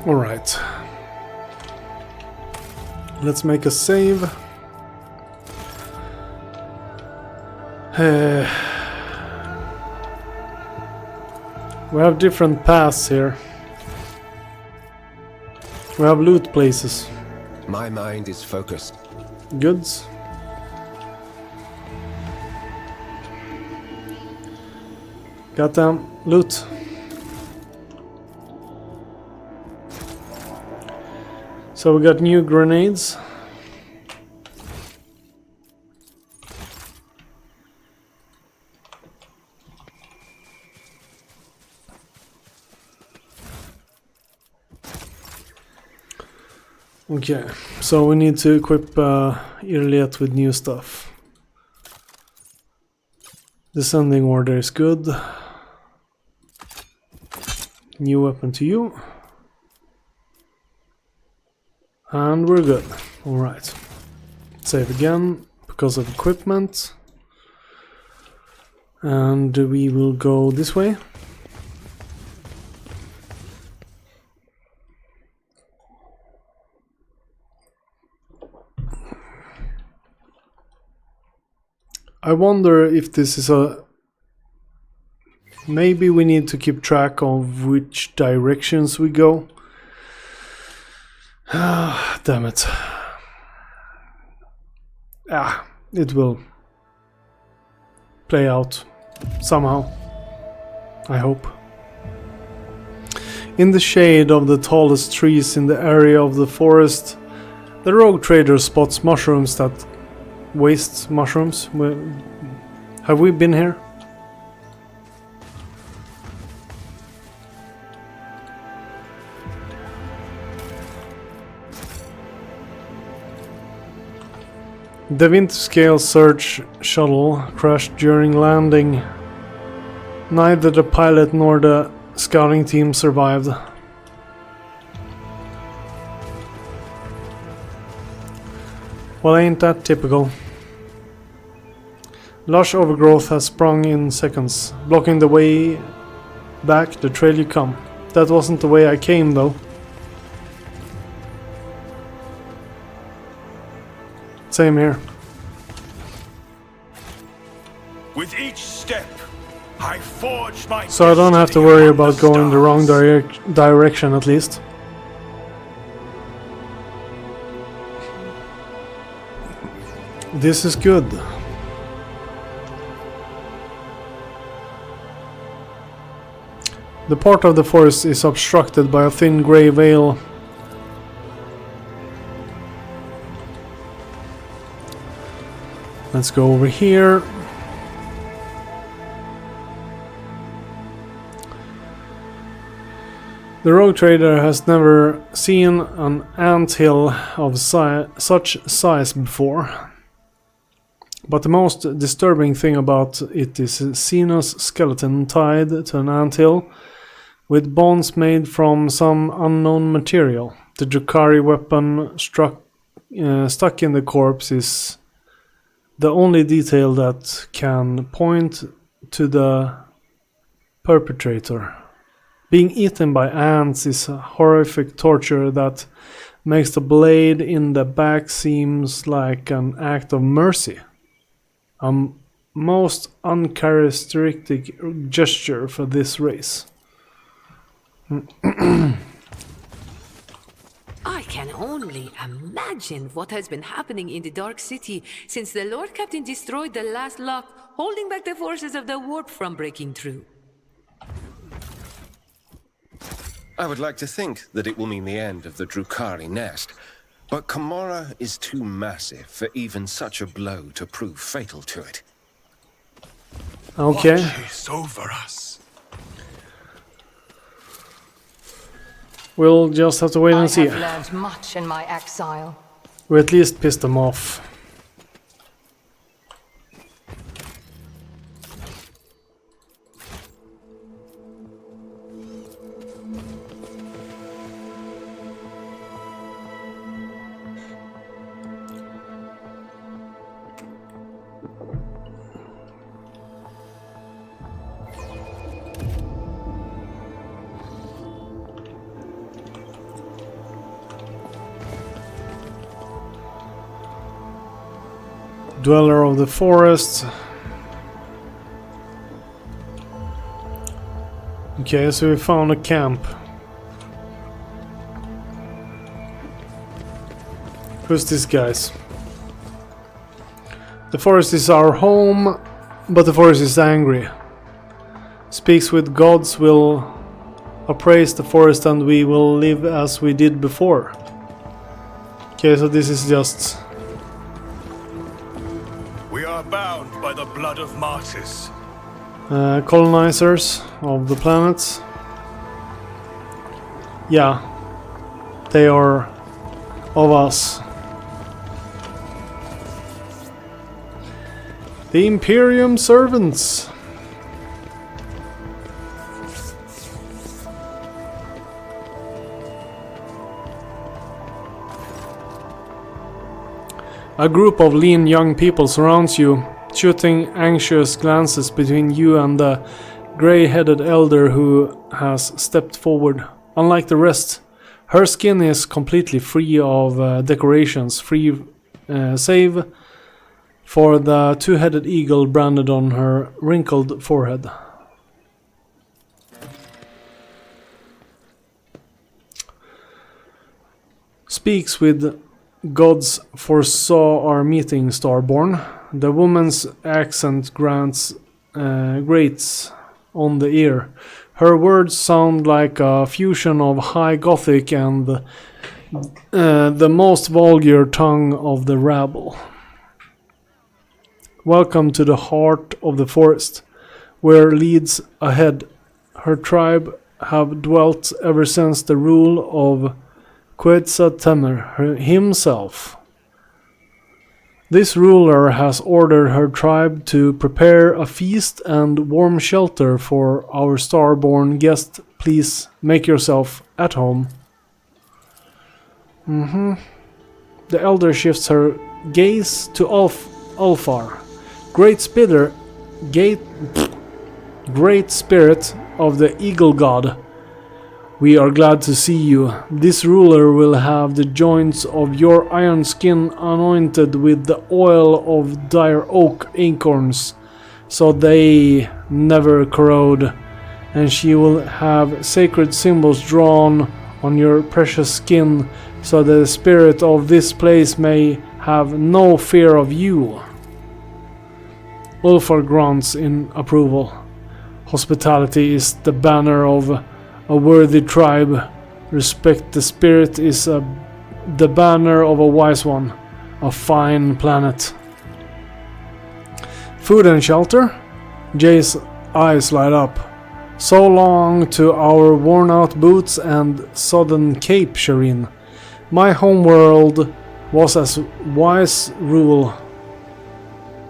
Alright. Let's make a save. We have different paths here. We have loot places. My mind is focused. Goods. Got them. Loot. So we got new grenades. Okay, so we need to equip Irliet with new stuff. Descending order is good. New weapon to you. And we're good. Alright. Save again because of equipment. And we will go this way. I wonder if this is a... Maybe we need to keep track of which directions we go. Ah, damn it. Ah, it will play out somehow. I hope. In the shade of the tallest trees in the area of the forest, the rogue trader spots mushrooms that... Waste mushrooms? Have we been here? The Winterscale search shuttle crashed during landing. Neither the pilot nor the scouting team survived. Well, ain't that typical? Lush overgrowth has sprung in seconds, blocking the way back the trail you come. That wasn't the way I came, though. Same here. With each step, I forge my So I don't have to worry about going the wrong direction, at least. This is good. The part of the forest is obstructed by a thin grey veil. Let's go over here. The rogue trader has never seen an anthill of such size before. But the most disturbing thing about it is Xenos skeleton tied to an anthill with bones made from some unknown material. The Drukhari weapon stuck in the corpse is the only detail that can point to the perpetrator. Being eaten by ants is a horrific torture that makes the blade in the back seems like an act of mercy. A most uncharacteristic gesture for this race. I can only imagine what has been happening in the Dark City since the Lord Captain destroyed the last lock, holding back the forces of the warp from breaking through. I would like to think that it will mean the end of the Drukhari nest, but Kamara is too massive for even such a blow to prove fatal to it. Okay. Watch is over us. We'll just have to wait and see. I have learned much in my exile. We at least pissed them off. Dweller of the forest. Okay, so we found a camp. Who's this guys? The forest is our home, but the forest is angry. Speaks with gods will appraise the forest and we will live as we did before. Okay, so this is just... We are bound by the blood of martyrs. colonizers of the planets. Yeah, they are of us. The Imperium servants. A group of lean young people surrounds you, shooting anxious glances between you and the grey-headed elder who has stepped forward. Unlike the rest, her skin is completely free of decorations, save for the two-headed eagle branded on her wrinkled forehead. Speaks with gods foresaw our meeting, Starborn. The woman's accent grates on the ear. Her words sound like a fusion of High Gothic and the most vulgar tongue of the rabble. Welcome to the heart of the forest, where leads ahead. Her tribe have dwelt ever since the rule of Quetzaltemer himself. This ruler has ordered her tribe to prepare a feast and warm shelter for our starborn guest. Please make yourself at home. The elder shifts her gaze to Ulfar, great spirit of the eagle god. We are glad to see you. This ruler will have the joints of your iron skin anointed with the oil of dire oak acorns, so they never corrode, and she will have sacred symbols drawn on your precious skin, so the spirit of this place may have no fear of you. Ulfar grunts in approval. Hospitality is the banner of a worthy tribe. Respect the spirit is the banner of a wise one. A fine planet. Food and shelter? Jay's eyes light up. So long to our worn-out boots and sodden cape, Shireen. My homeworld was as wise rule.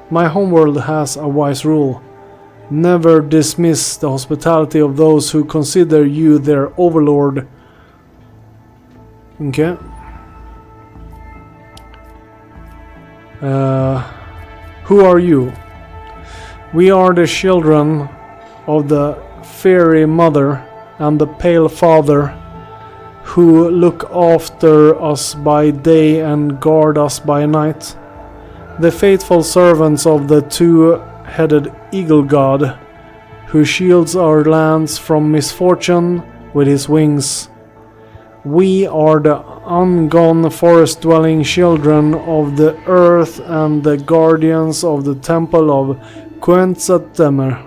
My homeworld has a wise rule. Never dismiss the hospitality of those who consider you their overlord. Okay. Who are you? We are the children of the fairy mother and the pale father, who look after us by day and guard us by night. The faithful servants of the two-headed eagle god, who shields our lands from misfortune with his wings. We are the ungone forest-dwelling children of the earth and the guardians of the temple of Quetzaltemer,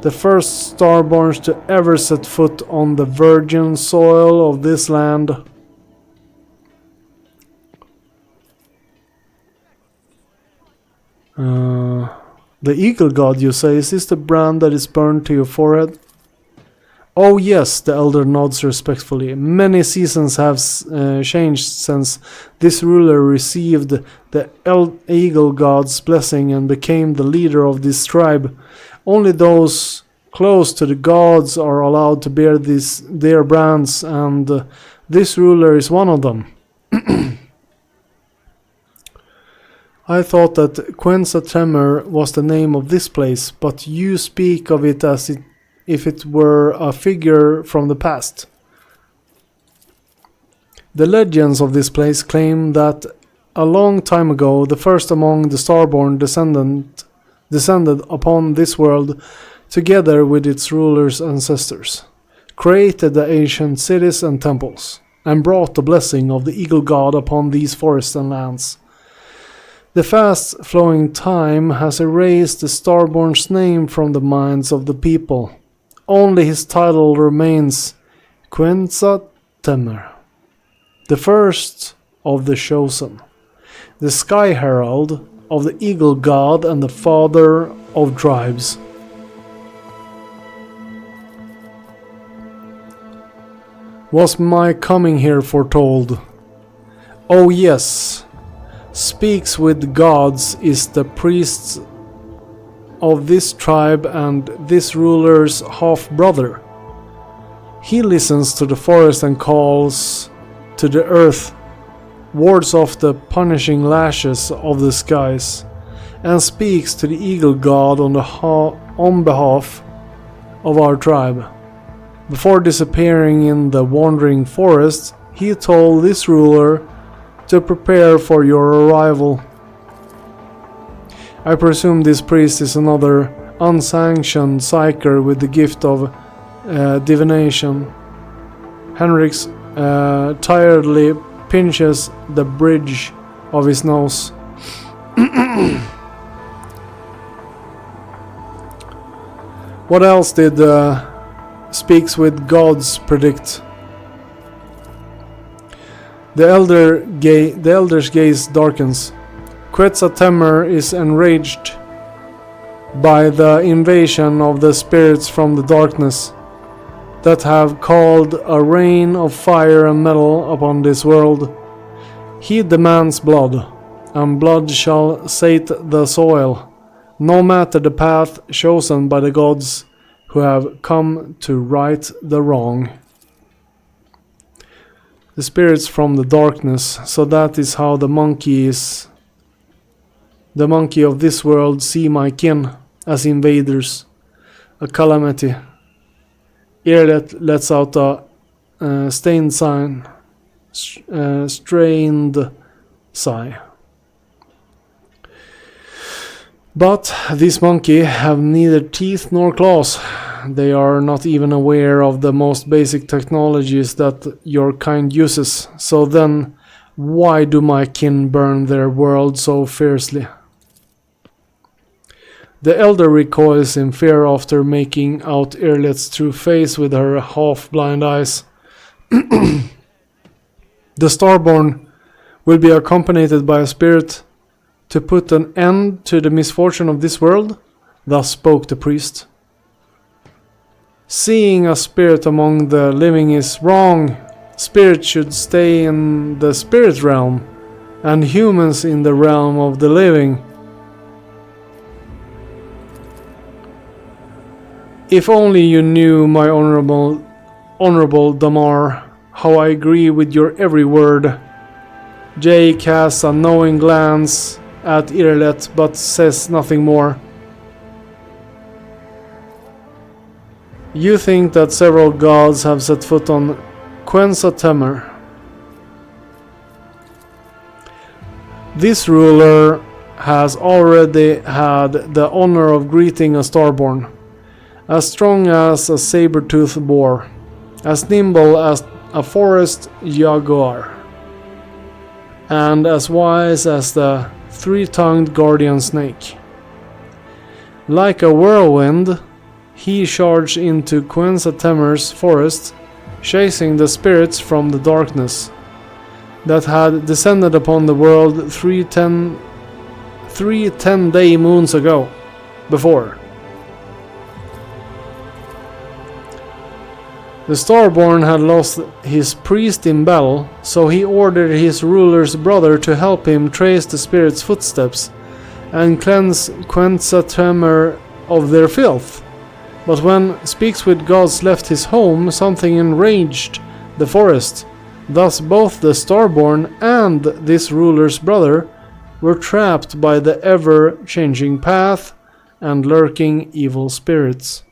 the first starborns to ever set foot on the virgin soil of this land. The eagle god, you say, is this the brand that is burned to your forehead? Oh yes, the elder nods respectfully. Many seasons have changed since this ruler received the eagle god's blessing and became the leader of this tribe. Only those close to the gods are allowed to bear their brands, and this ruler is one of them. I thought that Quetzaltemer was the name of this place, but you speak of it as if it were a figure from the past. The legends of this place claim that a long time ago, the first among the Starborn descended upon this world together with its rulers' ancestors, created the ancient cities and temples, and brought the blessing of the Eagle God upon these forests and lands. The fast-flowing time has erased the Starborn's name from the minds of the people. Only his title remains, Quenza Temer, the first of the chosen, the Sky Herald of the Eagle God and the father of tribes. Was my coming here foretold? Oh yes, speaks with gods is the priest of this tribe and this ruler's half-brother. He listens to the forest and calls to the earth, wards off the punishing lashes of the skies, and speaks to the Eagle God on behalf of our tribe. Before disappearing in the wandering forest, he told this ruler to prepare for your arrival. I presume this priest is another unsanctioned psyker with the gift of divination. Henriks tiredly pinches the bridge of his nose. What else did Speaks with Gods predict? The elder's gaze darkens. Quetzal Temer is enraged by the invasion of the spirits from the darkness that have called a rain of fire and metal upon this world. He demands blood, and blood shall sate the soil, no matter the path chosen by the gods who have come to right the wrong. The spirits from the darkness, so that is how the monkey is. The monkey of this world see my kin as invaders, a calamity. Earlet lets out a strained sigh. But these monkey have neither teeth nor claws. They are not even aware of the most basic technologies that your kind uses. So then, why do my kin burn their world so fiercely? The elder recoils in fear after making out Earlet's true face with her half-blind eyes. The Starborn will be accompanied by a spirit to put an end to the misfortune of this world, thus spoke the priest. Seeing a spirit among the living is wrong. Spirits should stay in the spirit realm, and humans in the realm of the living. If only you knew, my honorable Damar, how I agree with your every word. Jay casts a knowing glance at Irlet, but says nothing more. You think that several gods have set foot on Quenza Temer. This ruler has already had the honor of greeting a Starborn, as strong as a saber-toothed boar, as nimble as a forest jaguar, and as wise as the three-tongued guardian snake. Like a whirlwind, he charged into Quenza Temer's forest, chasing the spirits from the darkness that had descended upon the world three 10-day moons ago, before. The Starborn had lost his priest in battle, so he ordered his ruler's brother to help him trace the spirit's footsteps and cleanse Quenza Temer of their filth. But when Speaks with Gods left his home, something enraged the forest. Thus both the Starborn and this ruler's brother were trapped by the ever-changing path and lurking evil spirits.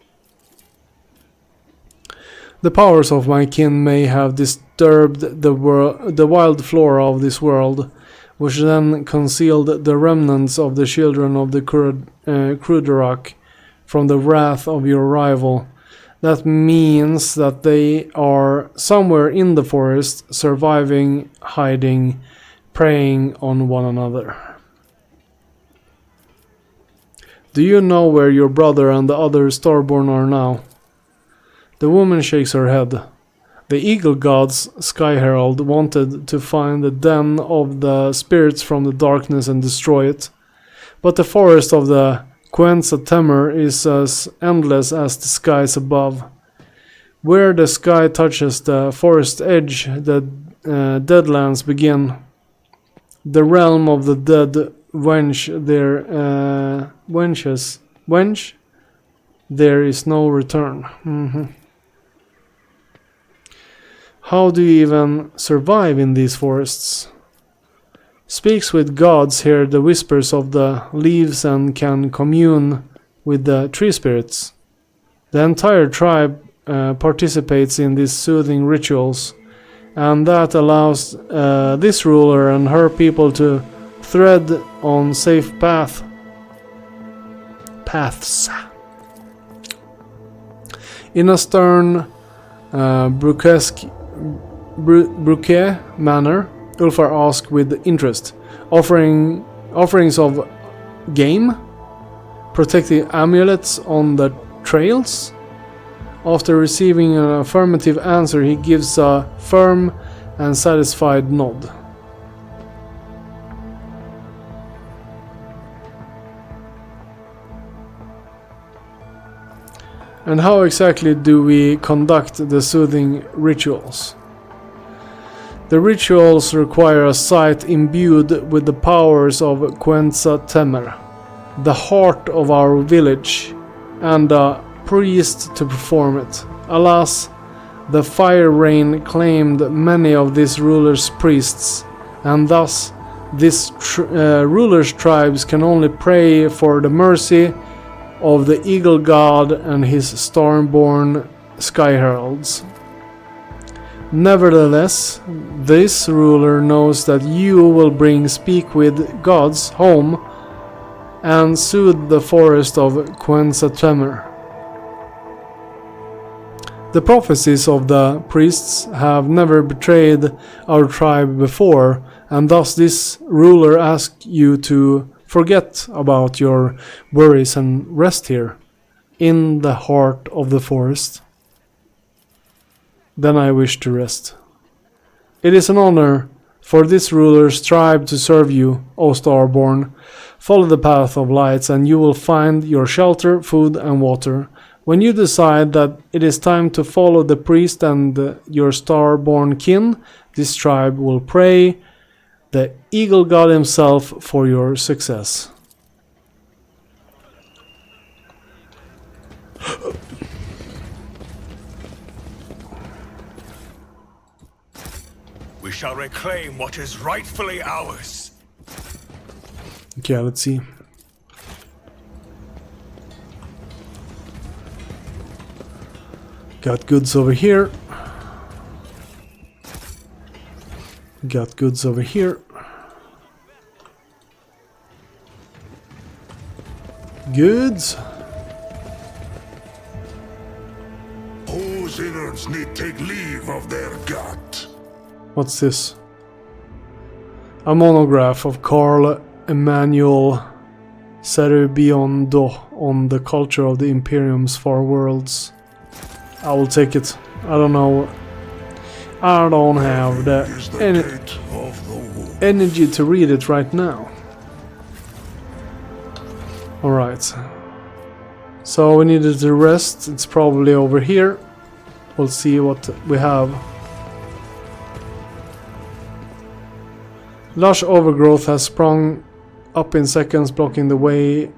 The powers of my kin may have disturbed the wild flora of this world which then concealed the remnants of the children of the Kruderak from the wrath of your rival. That means that they are somewhere in the forest, surviving, hiding, preying on one another. Do you know where your brother and the other Starborn are now? The woman shakes her head. The Eagle God's Sky Herald wanted to find the den of the spirits from the darkness and destroy it. But the forest of the Quenza Temer is as endless as the skies above. Where the sky touches the forest edge, the Deadlands begin. The realm of the dead wench there is no return. How do you even survive in these forests? Speaks with gods, hear the whispers of the leaves and can commune with the tree spirits. The entire tribe participates in these soothing rituals, and that allows this ruler and her people to thread on safe paths. In a stern, Bruquet manner, Ulfar asked with interest, offerings of game, protecting amulets on the trails. After receiving an affirmative answer, he gives a firm and satisfied nod. And how exactly do we conduct the soothing rituals? The rituals require a site imbued with the powers of Quenza Temer, the heart of our village, and a priest to perform it. Alas, the fire rain claimed many of this ruler's priests, and thus this ruler's tribes can only pray for the mercy of the Eagle God and his stormborn Sky Heralds. Nevertheless, this ruler knows that you will bring speak with gods home and soothe the forest of Quenza Temer. The prophecies of the priests have never betrayed our tribe before, and thus this ruler asks you to forget about your worries and rest here, in the heart of the forest. Then I wish to rest. It is an honor for this ruler's tribe to serve you, O Starborn. Follow the path of lights and you will find your shelter, food and water. When you decide that it is time to follow the priest and your Starborn kin, this tribe will pray the Eagle God himself for your success. We shall reclaim what is rightfully ours. Okay, let's see. Got goods over here. Got goods over here. Goods. Whose innards need take leave of their god. What's this? A monograph of Carl Emanuel Cerebiondo on the culture of the Imperium's far worlds. I will take it. I don't know. I don't have the energy to read it right now. Alright. So we needed to rest. It's probably over here. We'll see what we have. Lush overgrowth has sprung up in seconds, blocking the way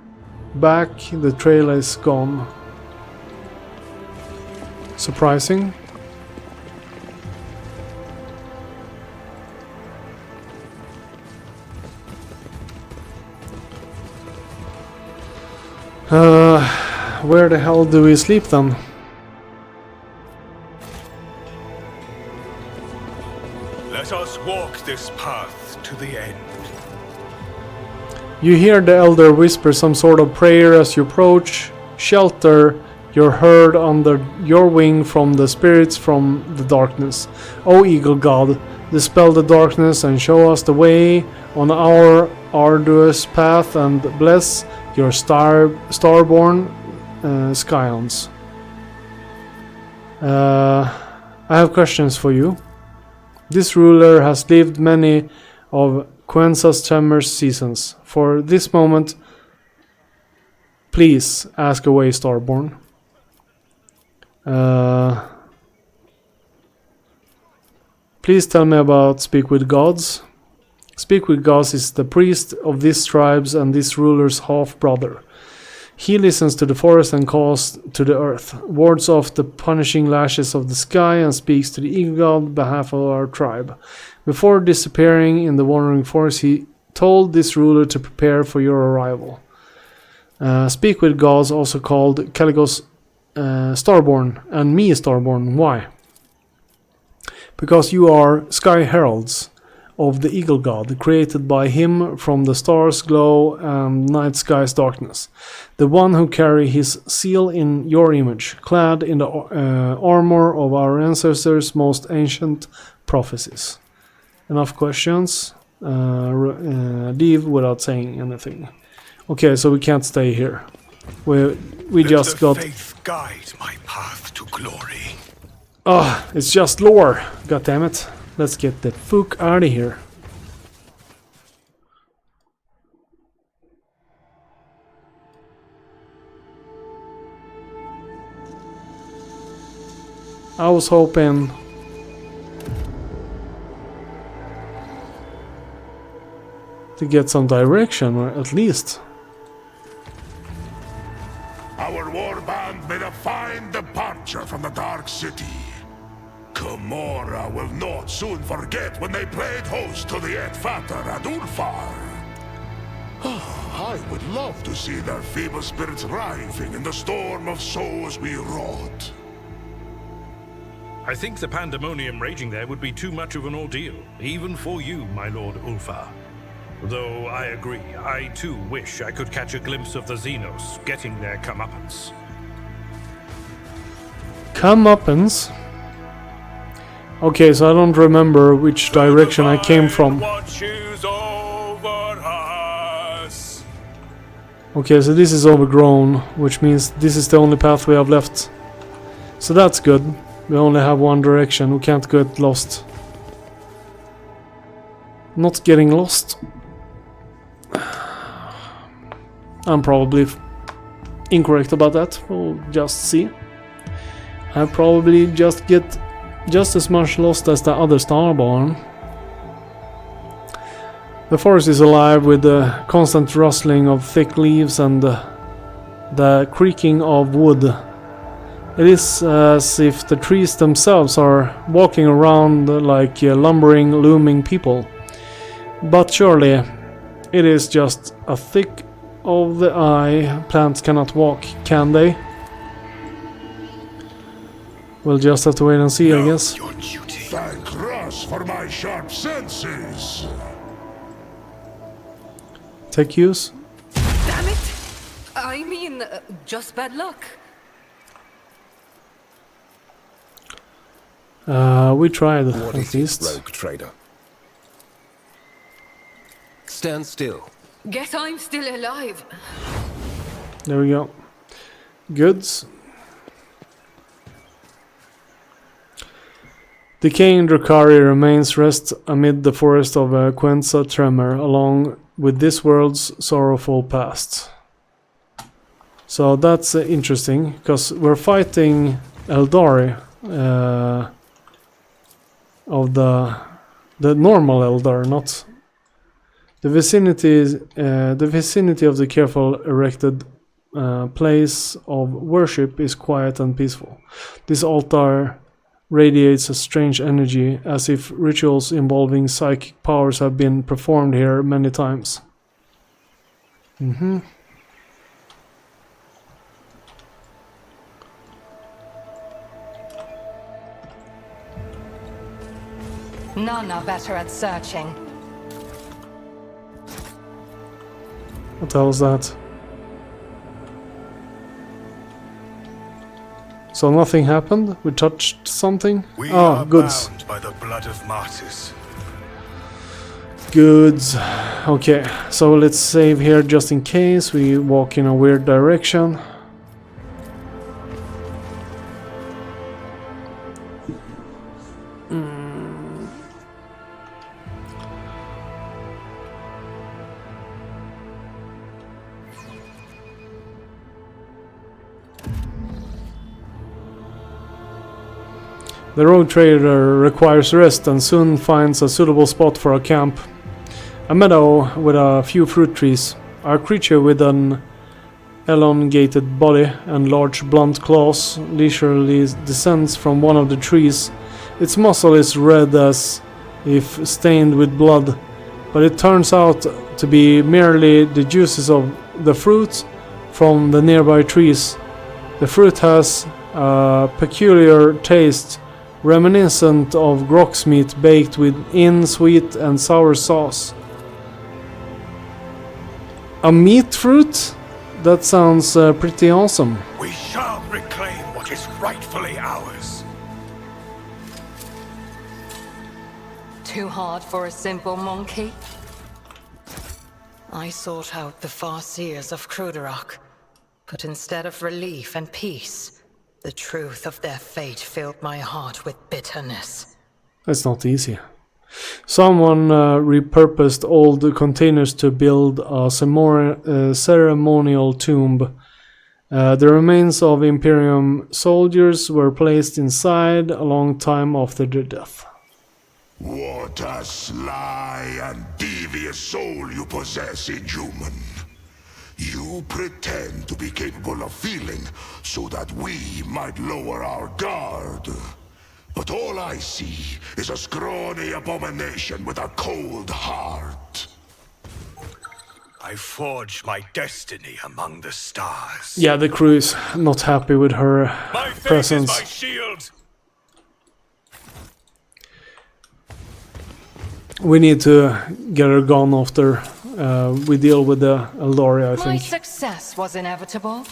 back. The trail is gone. Surprising. Where the hell do we sleep then? Let us walk this path to the end. You hear the elder whisper some sort of prayer as you approach. Shelter your herd under your wing from the spirits from the darkness. O eagle god, dispel the darkness and show us the way on our arduous path, and bless your starborn scions. I have questions for you. This ruler has lived many of Quensa's Tremor's seasons. For this moment, please ask away, Starborn. Please tell me about Speak with Gods. Speak with Gods is the priest of these tribes and this ruler's half-brother. He listens to the forest and calls to the earth, wards off the punishing lashes of the sky, and speaks to the eagle god on behalf of our tribe. Before disappearing in the wandering forest, he told this ruler to prepare for your arrival. Speak with Gods, also called Caligos Starborn, and me Starborn. Why? Because you are sky heralds of the eagle god, created by him from the stars' glow and night sky's darkness. The one who carry his seal in your image, clad in the armor of our ancestors' most ancient prophecies. Enough questions. Leave without saying anything. Okay, so we can't stay here. We just got... Faith guide my path to glory. Ah, it's just lore. God damn it. Let's get the fuck out of here. I was hoping to get some direction, or at least. Our warband made a fine departure from the Dark City. Gamora will not soon forget when they played host to the Edvardsson and Ulfar. I would love to see their feeble spirits writhing in the storm of souls we wrought. I think the pandemonium raging there would be too much of an ordeal, even for you, my lord Ulfar. Though I agree, I too wish I could catch a glimpse of the Xenos getting their comeuppance. Comeuppance? Okay, so I don't remember which direction I came from. Watches over us. Okay, so this is overgrown, which means this is the only path we have left. So that's good. We only have one direction, we can't get lost. Not getting lost. I'm probably incorrect about that, we'll just see. I probably just get just as much lost as the other Starborn. The forest is alive with the constant rustling of thick leaves and the creaking of wood. It is as if the trees themselves are walking around like lumbering, looming people. But surely it is just a thick of the eye. Plants cannot walk, can they? We'll just have to wait and see, I guess. Your duty. Thank Ross for my sharp senses. Take use. Damn it! I mean, just bad luck. We tried, What at is least. it, rogue trader? Stand still. Guess I'm still alive. There we go. Goods. Decaying Drukari remains rest amid the forest of Quensa Tremor, along with this world's sorrowful past. So that's interesting, because we're fighting Eldari of the normal Eldar, not the vicinity. The vicinity of the careful erected place of worship is quiet and peaceful. This altar radiates a strange energy, as if rituals involving psychic powers have been performed here many times. None are better at searching. What the hell is that? So nothing happened? We touched something? We Oh, are goods. bound by the blood of martyrs. Goods. Okay, so let's save here just in case we walk in a weird direction. The rogue trader requires rest and soon finds a suitable spot for a camp. A meadow with a few fruit trees. A creature with an elongated body and large blunt claws leisurely descends from one of the trees. Its muzzle is red as if stained with blood, but it turns out to be merely the juices of the fruit from the nearby trees. The fruit has a peculiar taste, reminiscent of grox meat baked in sweet and sour sauce. A meat fruit? That sounds pretty awesome. We shall reclaim what is rightfully ours. Too hard for a simple monkey? I sought out the farseers of Kruderach, but instead of relief and peace, the truth of their fate filled my heart with bitterness. That's not easy. Someone repurposed old containers to build a ceremonial tomb. The remains of Imperium soldiers were placed inside a long time after their death. What a sly and devious soul you possess, inhuman. You pretend to be capable of feeling so that we might lower our guard. But all I see is a scrawny abomination with a cold heart. I forge my destiny among the stars. Yeah, the crew is not happy with her My faith presence. is my shield. We need to get her gone after we deal with the Eldari, I My think. success was inevitable.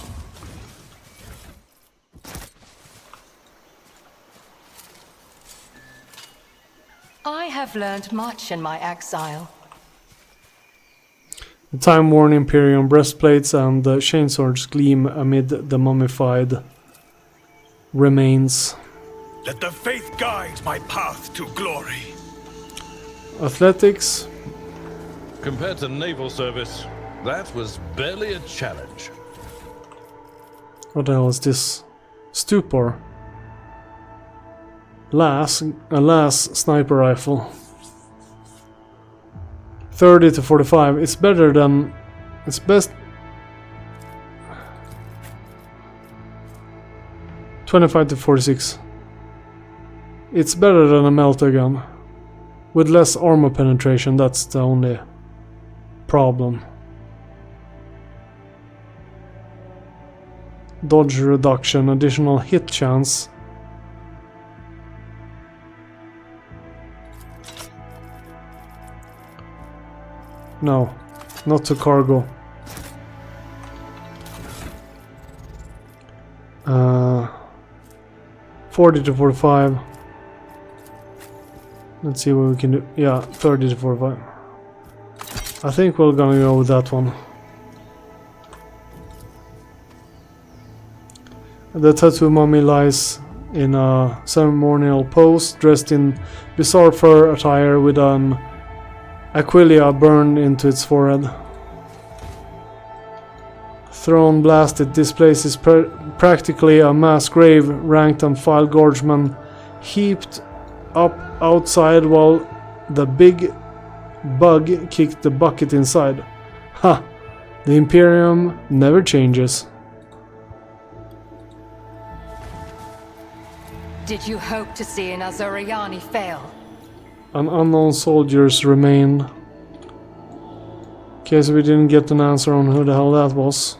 I have learned much in my exile. The time-worn Imperium breastplates and the chainswords gleam amid the mummified remains. Let the faith guide my path to glory. Athletics. Compared to naval service, that was barely a challenge. What the hell is this? Stupor. A Lass sniper rifle. 30 to 45. It's better than... It's best... 25 to 46. It's better than a melter gun. With less armor penetration, that's the only problem. Dodge reduction, additional hit chance. No, not to cargo. 40 to 45. Let's see what we can do. Yeah, 30 to 45. I think we're gonna go with that one. The tattoo mummy lies in a ceremonial pose, dressed in bizarre fur attire with an Aquilia burned into its forehead. Throne blasted, this place is practically a mass grave. Ranked and file guardsmen heaped up outside while the big bug kicked the bucket inside. Ha! The Imperium never changes. Did you hope to see an Azuriani fail? An unknown soldiers remain. Okay, so we didn't get an answer on who the hell that was.